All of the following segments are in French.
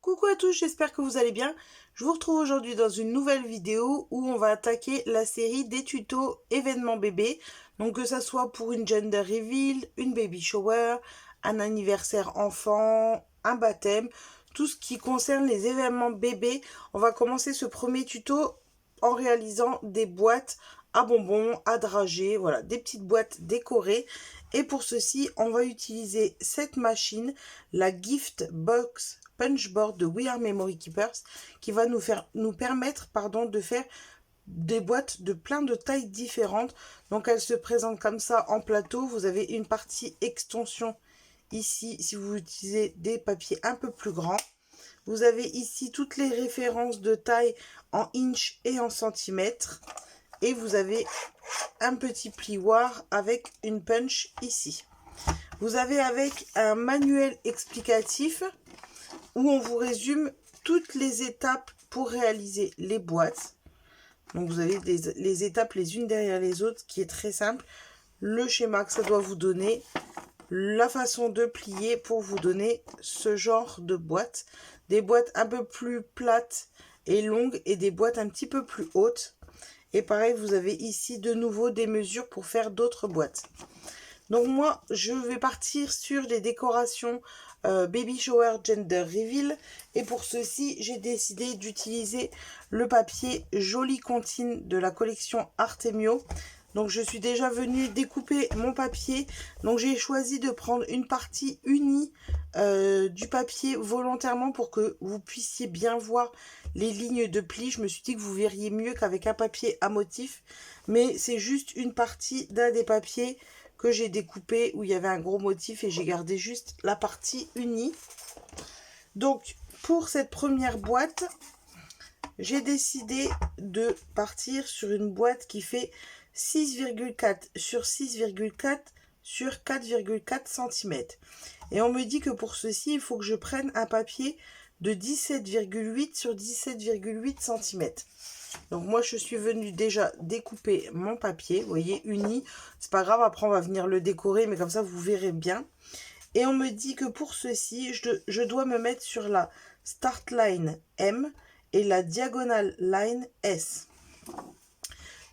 Coucou à tous, j'espère que vous allez bien. Je vous retrouve aujourd'hui dans une nouvelle vidéo où on va attaquer la série des tutos événements bébé. Donc que ça soit pour une gender reveal, une baby shower, un anniversaire enfant, un baptême, tout ce qui concerne les événements bébés. On va commencer ce premier tuto en réalisant des boîtes à bonbons, à dragées, voilà, des petites boîtes décorées. Et pour ceci, on va utiliser cette machine, la Gift Box Punchboard de We Are Memory Keepers, qui va nous permettre de faire des boîtes de plein de tailles différentes. Donc elle se présente comme ça en plateau. Vous avez une partie extension ici si vous utilisez des papiers un peu plus grands. Vous avez ici toutes les références de taille en inch et en centimètres. Et vous avez un petit plioir avec une punch ici. Vous avez avec un manuel explicatif où on vous résume toutes les étapes pour réaliser les boîtes. Donc vous avez les étapes les unes derrière les autres, qui est très simple. Le schéma que ça doit vous donner, la façon de plier pour vous donner ce genre de boîte. Des boîtes un peu plus plates et longues et des boîtes un petit peu plus hautes. Et pareil, vous avez ici de nouveau des mesures pour faire d'autres boîtes. Donc moi, je vais partir sur des décorations Baby Shower Gender Reveal. Et pour ceci, j'ai décidé d'utiliser le papier Joli Comptine de la collection Artemio. Donc je suis déjà venue découper mon papier. Donc j'ai choisi de prendre une partie unie du papier volontairement pour que vous puissiez bien voir les lignes de pli. Je me suis dit que vous verriez mieux qu'avec un papier à motif. Mais c'est juste une partie d'un des papiers que j'ai découpé où il y avait un gros motif et j'ai gardé juste la partie unie. Donc pour cette première boîte, j'ai décidé de partir sur une boîte qui fait 6,4 sur 6,4 sur 4,4 cm. Et on me dit que pour ceci, il faut que je prenne un papier de 17,8 sur 17,8 cm. Donc moi, je suis venue déjà découper mon papier, vous voyez, uni. C'est pas grave, après on va venir le décorer, mais comme ça, vous verrez bien. Et on me dit que pour ceci, je dois me mettre sur la Start Line M et la Diagonal Line S.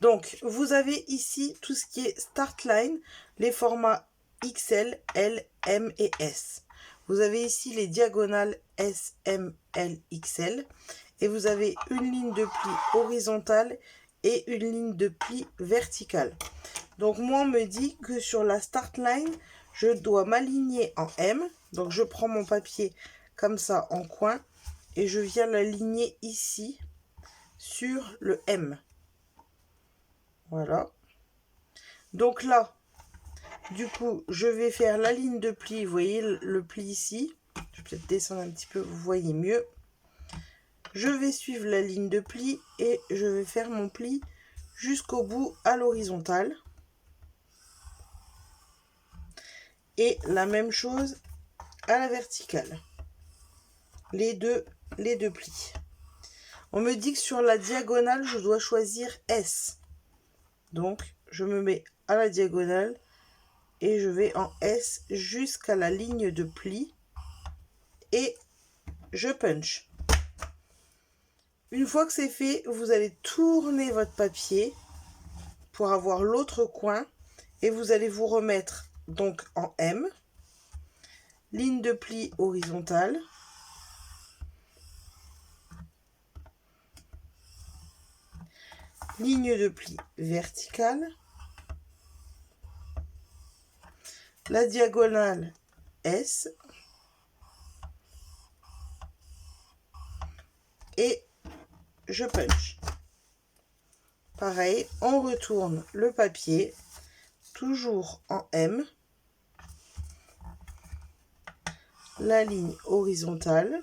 Donc, vous avez ici tout ce qui est Start Line, les formats XL, L, M et S. Vous avez ici les diagonales S, M, L, XL. Et vous avez une ligne de pli horizontale et une ligne de pli verticale. Donc, moi, on me dit que sur la Start Line, je dois m'aligner en M. Donc, je prends mon papier comme ça en coin et je viens l'aligner ici sur le M. Voilà. Donc là, du coup, je vais faire la ligne de pli. Vous voyez le pli ici. Je vais peut-être descendre un petit peu, vous voyez mieux. Je vais suivre la ligne de pli et je vais faire mon pli jusqu'au bout à l'horizontale. Et la même chose à la verticale. Les deux plis. On me dit que sur la diagonale, je dois choisir S. Donc, je me mets à la diagonale et je vais en S jusqu'à la ligne de pli et je punch. Une fois que c'est fait, vous allez tourner votre papier pour avoir l'autre coin et vous allez vous remettre donc en M, ligne de pli horizontale, ligne de pli verticale, la diagonale S et je punch. Pareil, on retourne le papier, toujours en M, la ligne horizontale,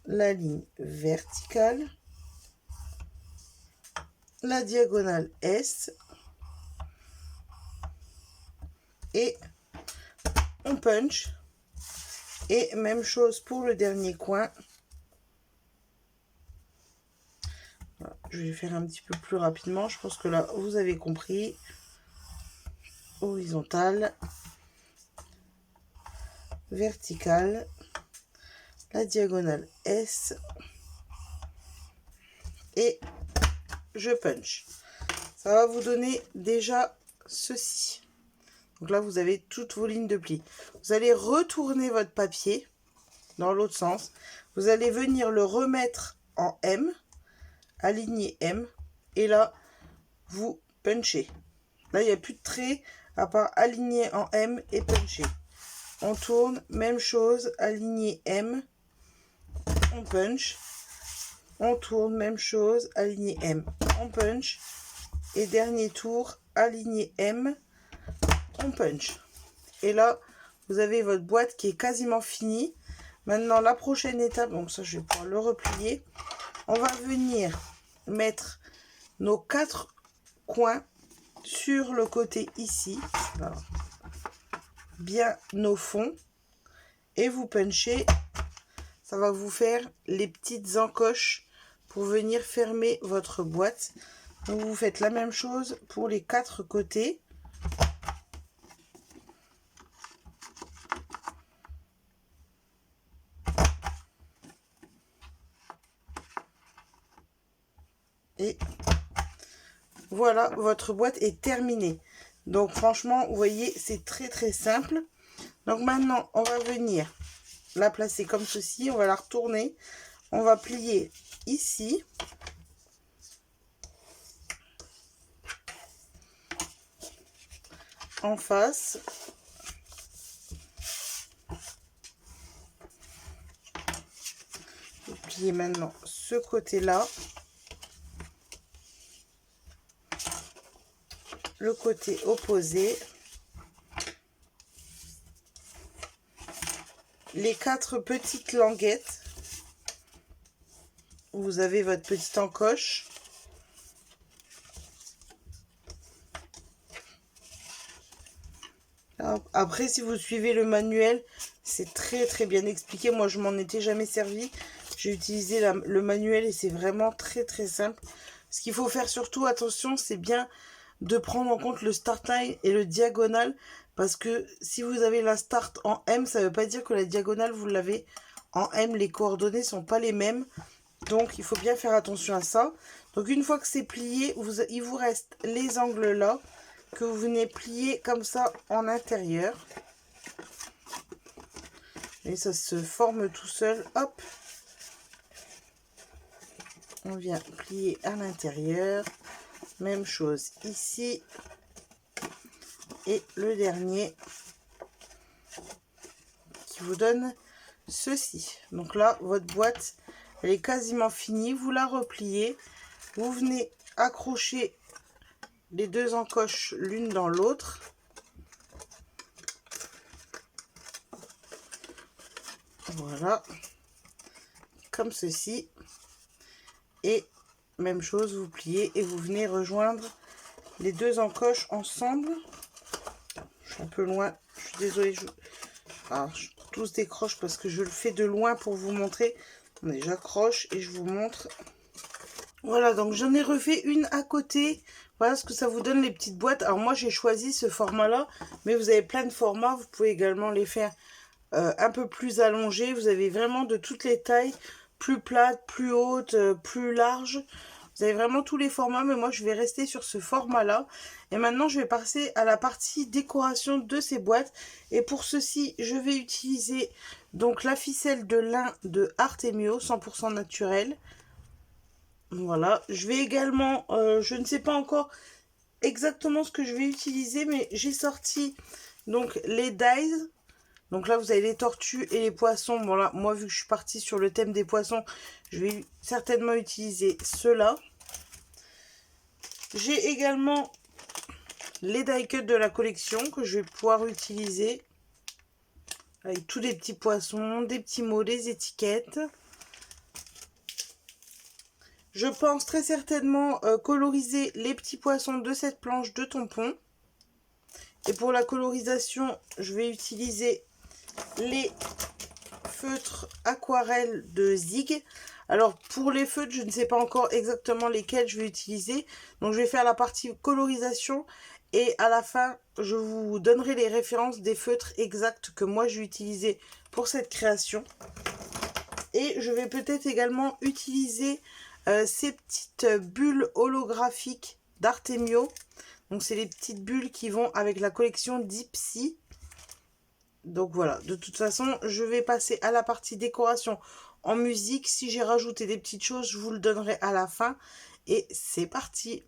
la ligne verticale, la diagonale S et on punch. Et même chose pour le dernier coin. Je vais faire un petit peu plus rapidement. Je pense que là, vous avez compris. Horizontale. Verticale. La diagonale S. Et je punch. Ça va vous donner déjà ceci. Donc là, vous avez toutes vos lignes de pli. Vous allez retourner votre papier dans l'autre sens. Vous allez venir le remettre en M, aligner M. Et là, vous punchez. Là, il n'y a plus de trait à part aligner en M et puncher. On tourne, même chose, aligner M. On punch. On tourne, même chose, aligner M. On punch. Et dernier tour, aligner M. On punch. Et là, vous avez votre boîte qui est quasiment finie. Maintenant, la prochaine étape, donc ça, je vais pouvoir le replier. On va venir mettre nos 4 coins sur le côté ici. Alors, bien au fond. Et vous punchez. Ça va vous faire les petites encoches pour venir fermer votre boîte. Donc, vous faites la même chose pour les 4 côtés. Et voilà, votre boîte est terminée. Donc franchement, vous voyez, c'est très très simple. Donc maintenant, on va venir la placer comme ceci. On va la retourner. On va plier ici. En face. Vous pliez maintenant ce côté-là. Le côté opposé, les 4 petites languettes, vous avez votre petite encoche, après si vous suivez le manuel, c'est très très bien expliqué. Moi je m'en étais jamais servi, j'ai utilisé le manuel et c'est vraiment très très simple. Ce qu'il faut faire surtout attention, c'est bien de prendre en compte le start line et le diagonal, parce que si vous avez la start en M, ça ne veut pas dire que la diagonale vous l'avez en M. Les coordonnées sont pas les mêmes, donc il faut bien faire attention à ça. Donc une fois que c'est plié, il vous reste les angles là que vous venez plier comme ça en intérieur, et ça se forme tout seul. Hop, on vient plier à l'intérieur. Même chose ici. Et le dernier qui vous donne ceci. Donc là, votre boîte, elle est quasiment finie. Vous la repliez. Vous venez accrocher les 2 encoches l'une dans l'autre. Voilà. Comme ceci. Et même chose, vous pliez et vous venez rejoindre les 2 encoches ensemble. Je suis un peu loin, je suis désolée. Alors, tout se décroche parce que je le fais de loin pour vous montrer. Mais j'accroche et je vous montre. Voilà, donc j'en ai refait une à côté. Voilà ce que ça vous donne, les petites boîtes. Alors moi j'ai choisi ce format là, mais vous avez plein de formats. Vous pouvez également les faire un peu plus allongés. Vous avez vraiment de toutes les tailles. Plus plate, plus haute, plus large. Vous avez vraiment tous les formats, mais moi je vais rester sur ce format là. Et maintenant je vais passer à la partie décoration de ces boîtes. Et pour ceci, je vais utiliser donc la ficelle de lin de Artemio 100% naturel. Voilà, je vais également, je ne sais pas encore exactement ce que je vais utiliser, mais j'ai sorti donc les dies. Donc là, vous avez les tortues et les poissons. Bon là, moi, vu que je suis partie sur le thème des poissons, je vais certainement utiliser ceux-là. J'ai également les die cuts de la collection que je vais pouvoir utiliser. Avec tous les petits poissons, des petits mots, des étiquettes. Je pense très certainement coloriser les petits poissons de cette planche de tampon. Et pour la colorisation, je vais utiliser les feutres aquarelles de Zig. Alors pour les feutres, je ne sais pas encore exactement lesquels je vais utiliser. Donc je vais faire la partie colorisation et à la fin, je vous donnerai les références des feutres exacts que moi j'ai utilisés pour cette création. Et je vais peut-être également utiliser ces petites bulles holographiques d'Artemio. Donc c'est les petites bulles qui vont avec la collection Dipsy. Donc voilà, de toute façon, je vais passer à la partie décoration en musique. Si j'ai rajouté des petites choses, je vous le donnerai à la fin. Et c'est parti!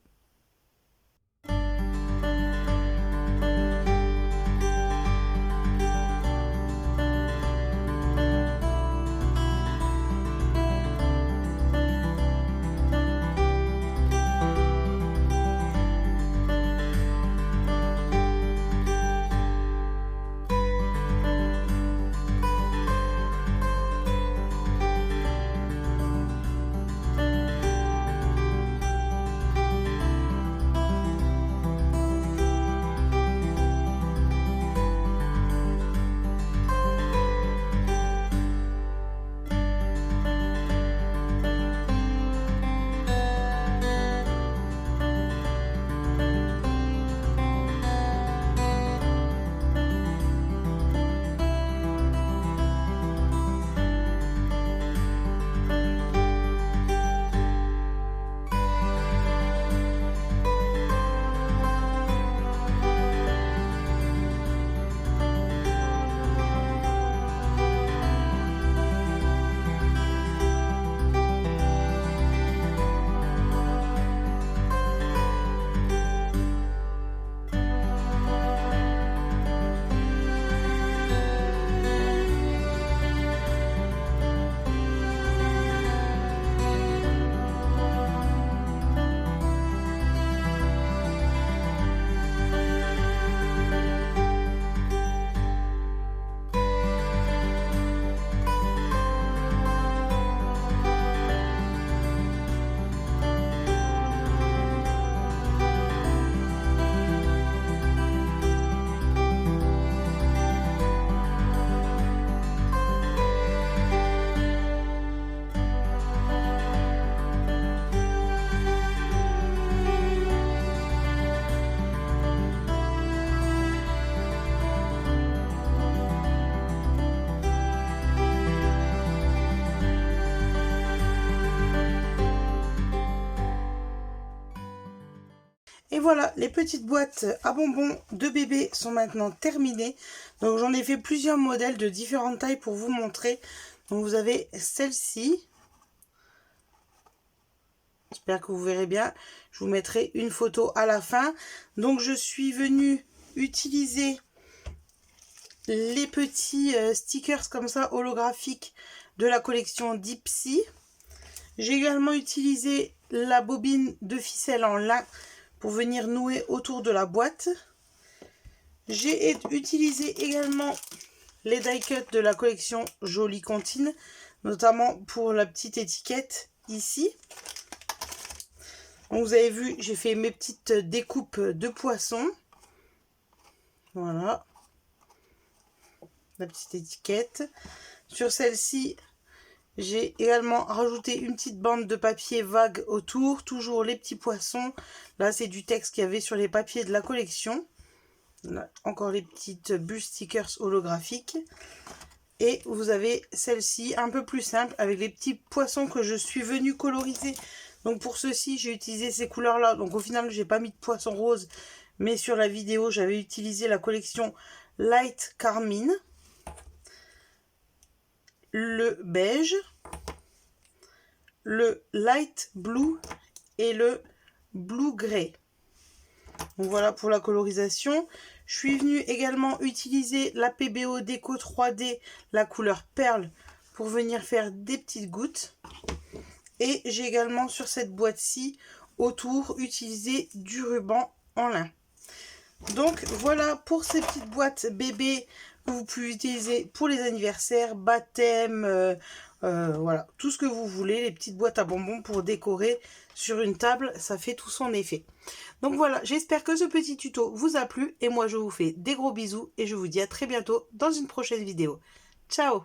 Et voilà, les petites boîtes à bonbons de bébé sont maintenant terminées. Donc j'en ai fait plusieurs modèles de différentes tailles pour vous montrer. Donc vous avez celle-ci. J'espère que vous verrez bien. Je vous mettrai une photo à la fin. Donc je suis venue utiliser les petits stickers comme ça holographiques de la collection Dipsy. J'ai également utilisé la bobine de ficelle en lin pour venir nouer autour de la boîte. J'ai utilisé également les die cuts de la collection Jolie Comptine, notamment pour la petite étiquette ici. Donc vous avez vu, j'ai fait mes petites découpes de poissons. Voilà. La petite étiquette. Sur celle-ci, j'ai également rajouté une petite bande de papier vague autour. Toujours les petits poissons. Là, c'est du texte qu'il y avait sur les papiers de la collection. Là, encore les petites bulles stickers holographiques. Et vous avez celle-ci, un peu plus simple, avec les petits poissons que je suis venue coloriser. Donc pour ceci, j'ai utilisé ces couleurs-là. Donc au final, j'ai pas mis de poisson rose. Mais sur la vidéo, j'avais utilisé la collection Light Carmine. Le beige, le light blue et le blue gray. Donc voilà pour la colorisation. Je suis venue également utiliser la PBO Déco 3D, la couleur perle, pour venir faire des petites gouttes. Et j'ai également sur cette boîte-ci, autour, utilisé du ruban en lin. Donc voilà pour ces petites boîtes bébés que vous pouvez utiliser pour les anniversaires, baptêmes, voilà, tout ce que vous voulez, les petites boîtes à bonbons pour décorer sur une table, ça fait tout son effet. Donc voilà, j'espère que ce petit tuto vous a plu et moi je vous fais des gros bisous et je vous dis à très bientôt dans une prochaine vidéo. Ciao!